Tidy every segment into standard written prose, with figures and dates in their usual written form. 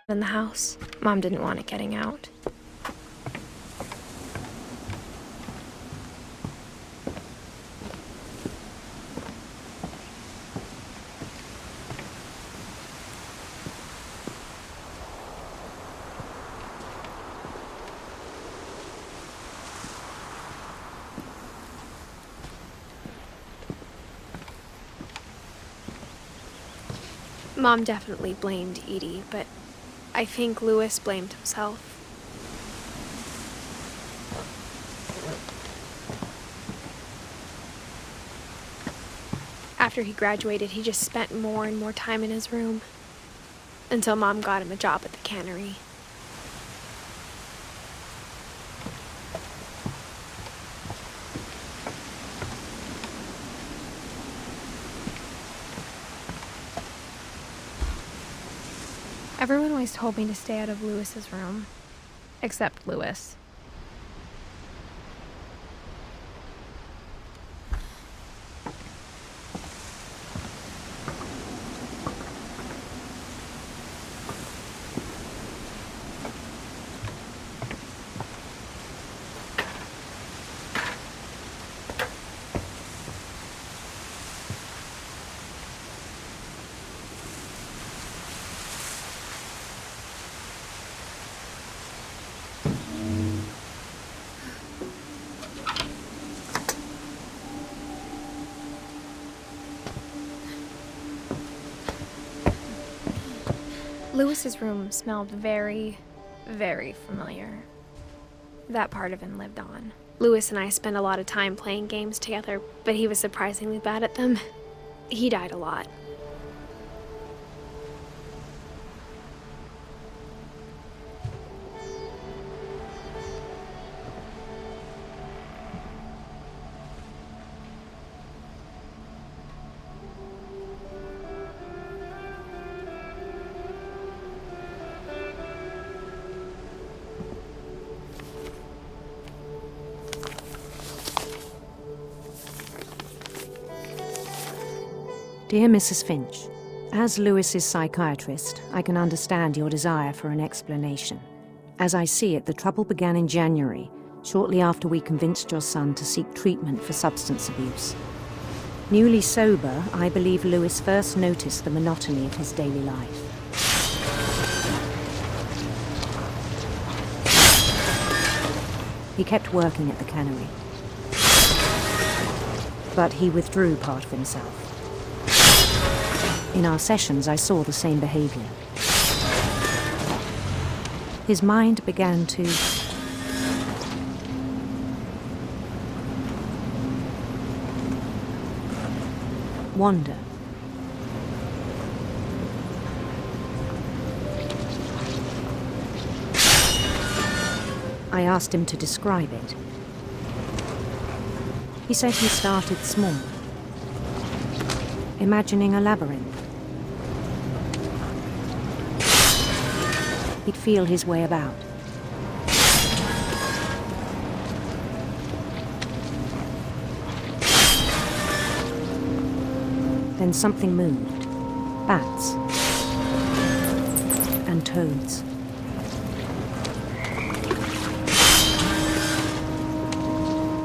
in the house. Mom didn't want it getting out. Mom definitely blamed Edie, but I think Louis blamed himself. After he graduated, he just spent more and more time in his room, until Mom got him a job at the cannery. Everyone always told me to stay out of Louis's room, except Louis. Louis's room smelled very, very familiar. That part of him lived on. Louis and I spent a lot of time playing games together, but he was surprisingly bad at them. He died a lot. Dear Mrs. Finch, as Louis's psychiatrist, I can understand your desire for an explanation. As I see it, the trouble began in January, shortly after we convinced your son to seek treatment for substance abuse. Newly sober, I believe Louis first noticed the monotony of his daily life. He kept working at the cannery, but he withdrew part of himself. In our sessions, I saw the same behavior. His mind began to wander. I asked him to describe it. He said he started small, imagining a labyrinth. He'd feel his way about. Then something moved. Bats. And toads.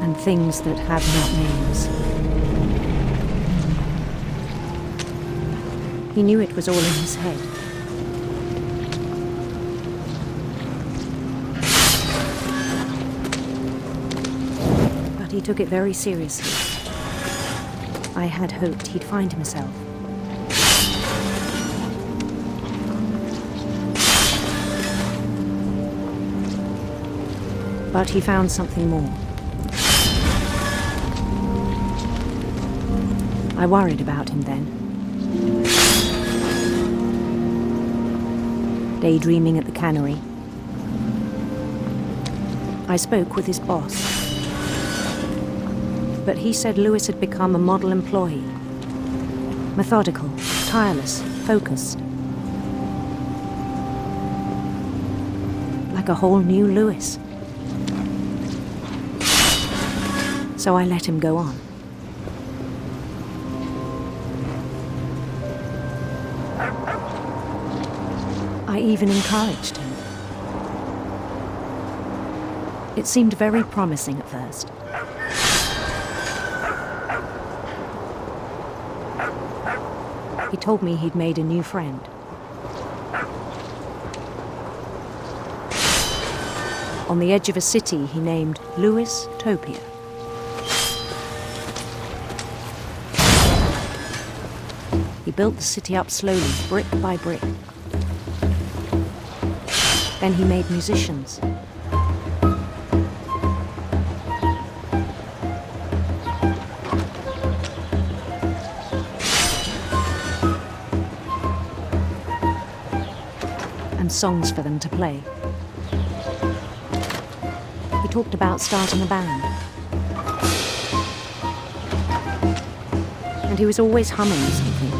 And things that have not names. He knew it was all in his head. He took it very seriously. I had hoped he'd find himself. But he found something more. I worried about him then. Daydreaming at the cannery, I spoke with his boss. But he said Louis had become a model employee. Methodical, tireless, focused. Like a whole new Louis. So I let him go on. I even encouraged him. It seemed very promising at first. He told me he'd made a new friend. On the edge of a city he named Lewis Topia. He built the city up slowly, brick by brick. Then he made musicians. And songs for them to play. He talked about starting a band. And he was always humming something.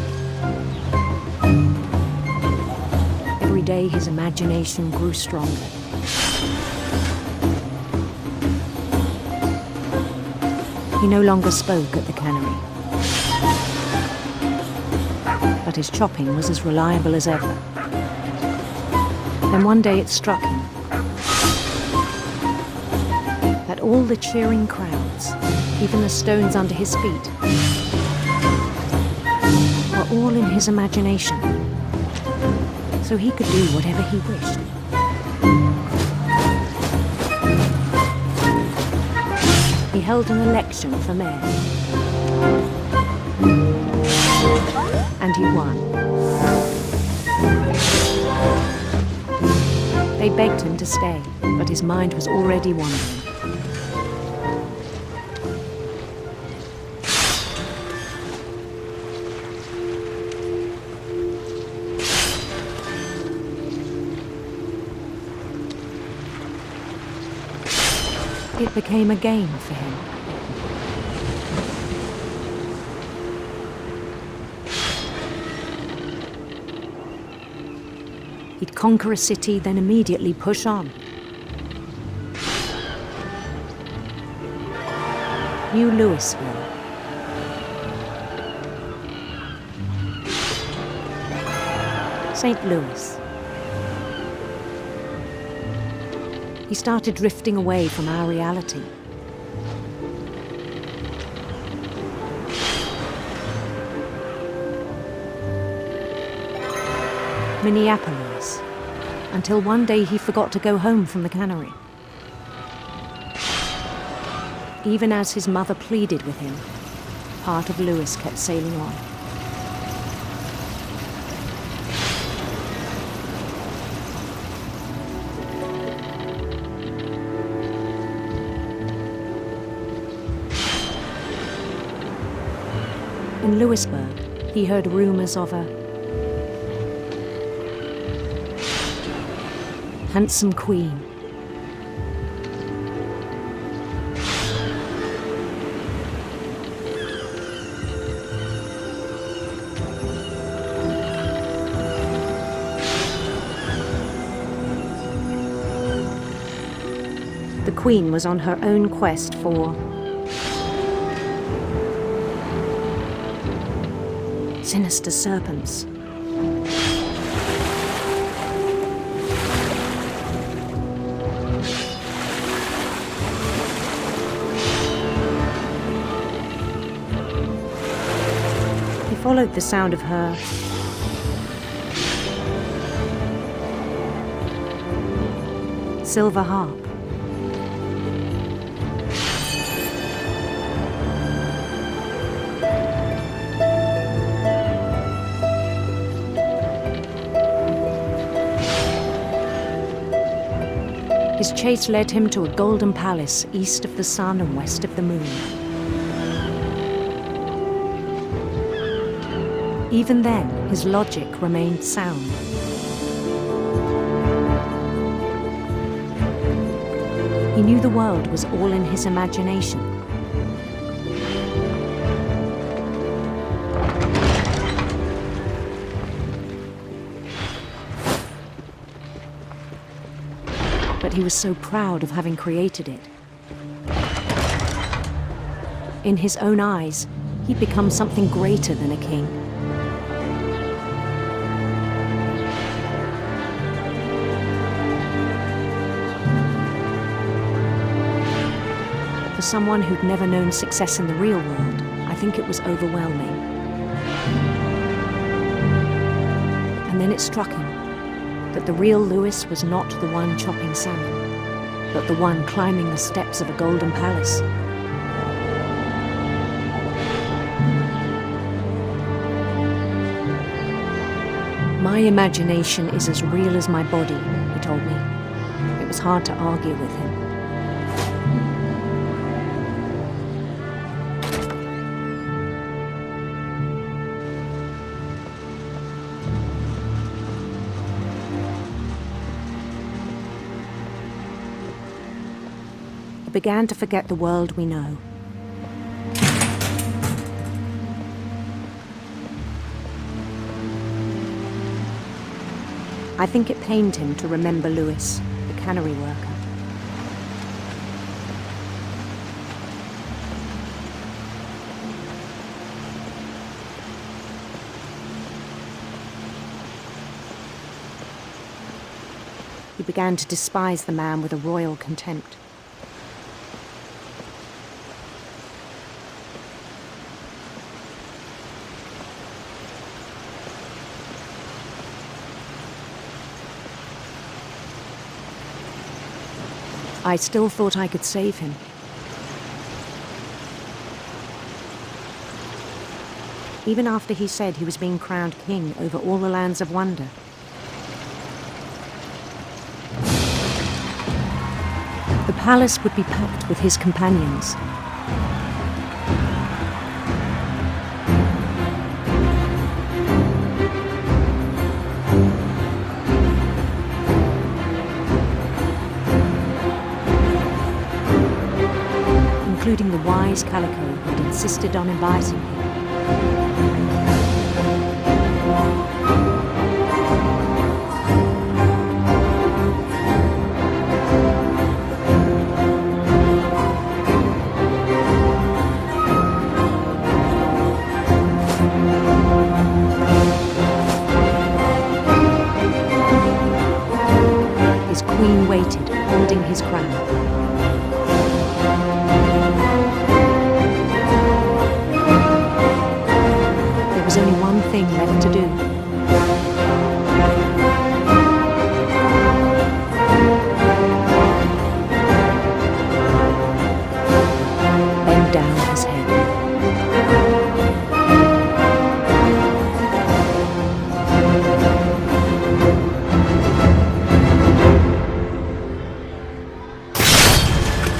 Every day his imagination grew stronger. He no longer spoke at the cannery. But his chopping was as reliable as ever. Then one day it struck him that all the cheering crowds, even the stones under his feet, were all in his imagination, so he could do whatever he wished. He held an election for mayor, and he won. They begged him to stay, but his mind was already wandering. It became a game for him. He'd conquer a city, then immediately push on. New Louisville. St. Louis. He started drifting away from our reality. Minneapolis, until one day he forgot to go home from the cannery. Even as his mother pleaded with him, part of Louis kept sailing on. In Louisburg, he heard rumors of a handsome queen. The queen was on her own quest for sinister serpents. He followed the sound of her silver harp. His chase led him to a golden palace east of the sun and west of the moon. Even then, his logic remained sound. He knew the world was all in his imagination. But he was so proud of having created it. In his own eyes, he'd become something greater than a king. For someone who'd never known success in the real world, I think it was overwhelming. And then it struck him that the real Lewis was not the one chopping salmon, but the one climbing the steps of a golden palace. My imagination is as real as my body, he told me. It was hard to argue with him. I began to forget the world we know. I think it pained him to remember Lewis, the cannery worker. He began to despise the man with a royal contempt. I still thought I could save him. Even after he said he was being crowned king over all the lands of wonder. The palace would be packed with his companions. Including the wise Calico who had insisted on inviting him. His queen waited, holding his crown. There was only one thing left to do. Bend down his head.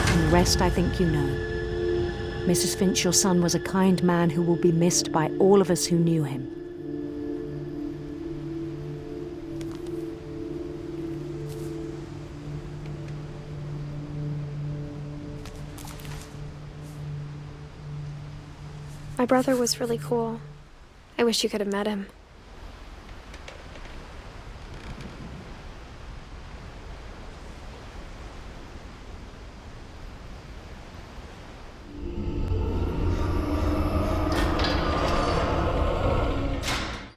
And the rest I think you know. Mrs. Finch, your son was a kind man who will be missed by all of us who knew him. My brother was really cool. I wish you could have met him.